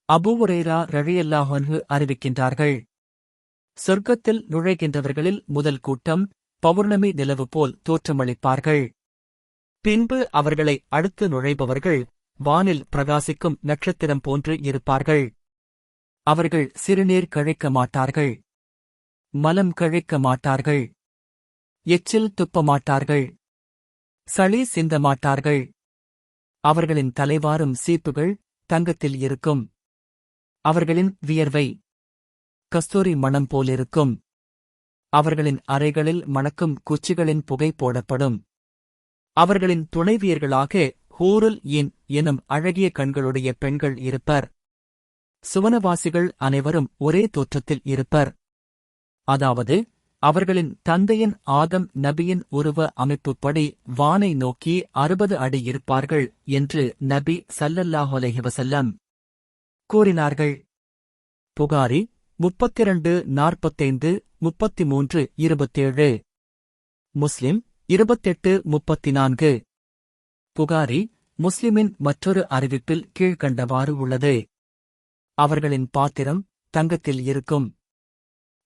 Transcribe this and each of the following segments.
Abu Hurairah ரலியல்லாஹு அன்ஹு அறிவிக்கின்றார்கள். சொர்க்கத்தில் நுழைகின்றவர்களில் முதல் கூட்டம் பௌர்ணமி நிலவு போல் தோற்றமளிப்பார்கள். பின்பு அவர்களை அடுத்து நுழைபவர்கள் வானில் பிரகாசிக்கும் நட்சத்திரம் போன்று இருப்பார்கள். அவர்கள் சிறுநீர் கழிக்க மாட்டார்கள், மலம் கழிக்க மாட்டார்கள், எச்சில் துப்ப மாட்டார்கள், சளி சிந்த மாட்டார்கள். அவர்களின் தலைவாரும் சீப்புகள் தங்கத்தில் இருக்கும். அவர்களின் வியர்வை கஸ்தூரி மணம் போலிருக்கும். அவர்களின் அறைகளில் மணக்கும் குச்சிகளின் புகை போடப்படும். அவர்களின் துணைவியர்களாக ஹூருல் ஈன் எனும் அழகிய கண்களுடைய பெண்கள் இருப்பர். சுவனவாசிகள் அனைவரும் ஒரே தோற்றத்தில் இருப்பர். அதாவது அவர்களின் தந்தையின் ஆதம் நபியின் உருவ அமைப்புப்படி வானை நோக்கி 60 அடி இருப்பார்கள் என்று நபி ஸல்லல்லாஹு அலைஹி வஸல்லம் கூறினார்கள். புகாரி 32:45, 33:27. முஸ்லிம் 28:34. புகாரி முஸ்லிமின் மற்றொரு அறிவிப்பில் கீழ்க்கண்டவாறு உள்ளது. அவர்களின் பாத்திரம் தங்கத்தில் இருக்கும்.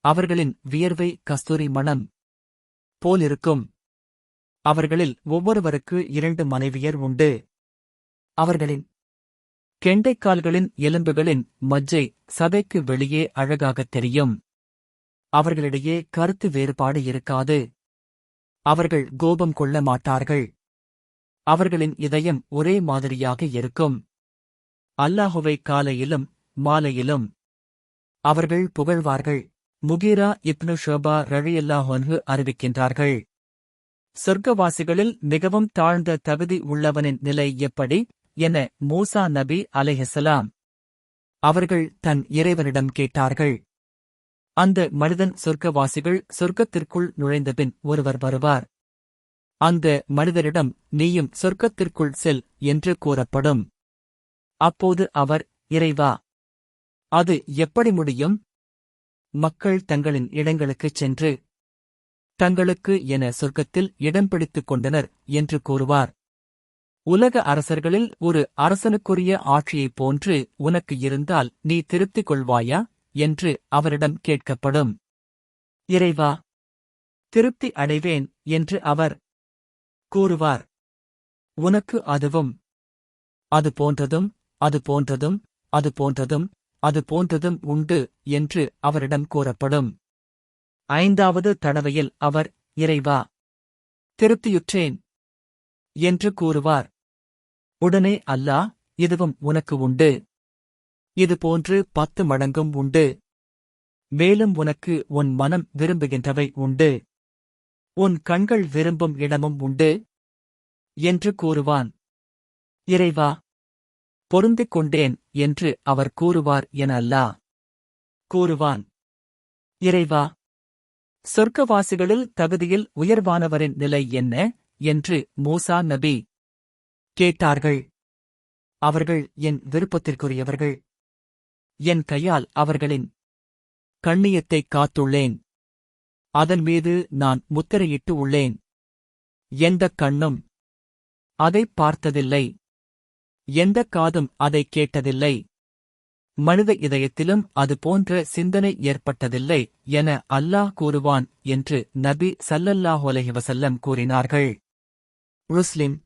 அவர்களின் வியர்வை கஸ்தூரி மணம் போலிருக்கும். அவர்களில் ஒவ்வொருவருக்கு 2 மனைவியர் உண்டு. அவர்களின் கெண்டைக்கால்களின் எலும்புகளின் மஜ்ஜை சதைக்கு வெளியே அழகாகத் தெரியும். அவர்களிடையே கருத்து வேறுபாடு இருக்காது. அவர்கள் கோபம் கொள்ள மாட்டார்கள். அவர்களின் இதயம் ஒரே மாதிரியாக இருக்கும். அல்லாஹுவை காலையிலும் மாலையிலும் அவர்கள் புகழ்வார்கள். முகீரா இப்னு ஷுபா ரலியல்லாஹு அன்ஹு அறிவிக்கின்றார்கள். சொர்க்கவாசிகளில் மிகவும் தாழ்ந்த தகுதி உள்ளவனின் நிலை எப்படி என மூசா நபி அலைஹிஸ்ஸலாம் அவர்கள் தன் இறைவனிடம் கேட்டார்கள். அந்த மனிதன் சொர்க்கவாசிகள் சொர்க்கத்திற்குள் நுழைந்தபின் ஒருவர் வருவார். அந்த மனிதரிடம் நீயும் சொர்க்கத்திற்குள் செல் என்று கூறப்படும். அப்போது அவர், இறைவா, அது எப்படி முடியும்? மக்கள் தங்களின் இடங்களுக்குச் சென்று தங்களுக்கு என சொர்க்கத்தில் இடம் பிடித்துக் கொண்டனர் என்று கூறுவார். உலக அரசர்களில் ஒரு அரசனுக்குரிய ஆட்சியைப் போன்று உனக்கு இருந்தால் நீ திருப்தி கொள்வாயா என்று அவரிடம் கேட்கப்படும். இறைவா, திருப்தி அடைவேன் என்று அவர் கூறுவார். உனக்கு அதுவும் அது போன்றதும் அது போன்றதும் அது போன்றதும் அது போன்றதும் உண்டு என்று அவரிடம் கூறப்படும். 5வது தடவையில் அவர், இறைவா, திருப்தியுற்றேன் என்று கூறுவார். உடனே அல்லாஹ், இதுவும் உனக்கு உண்டு, இது போன்று 10 மடங்கும் உண்டு, மேலும் உனக்கு உன் மனம் விரும்புகின்றவை உண்டு, உன் கண்கள் விரும்பும் இடமும் உண்டு என்று கூறுவான். இறைவா, பொருந்திக் கொண்டேன் என்று அவர் கூறுவார் என அல்லாஹ் கூறுவான். இறைவா, சொர்க்கவாசிகளில் தகுதியில் உயர்வானவரின் நிலை என்ன என்று மூசா நபி கேட்டார்கள். அவர்கள் என் விருப்பத்திற்குரியவர்கள். என் கையால் அவர்களின் கண்ணியத்தைக் காத்துள்ளேன். அதன் மீது நான் முத்திரையிட்டு உள்ளேன். எந்தக் கண்ணும் அதைப் பார்த்ததில்லை, எந்தக் காதும் அதைக் கேட்டதில்லை, மனித இதயத்திலும் அது போன்ற சிந்தனை ஏற்பட்டதில்லை என அல்லாஹ் கூறுவான் என்று நபி ஸல்லல்லாஹு அலைஹி வஸல்லம் கூறினார்கள். முஸ்லிம்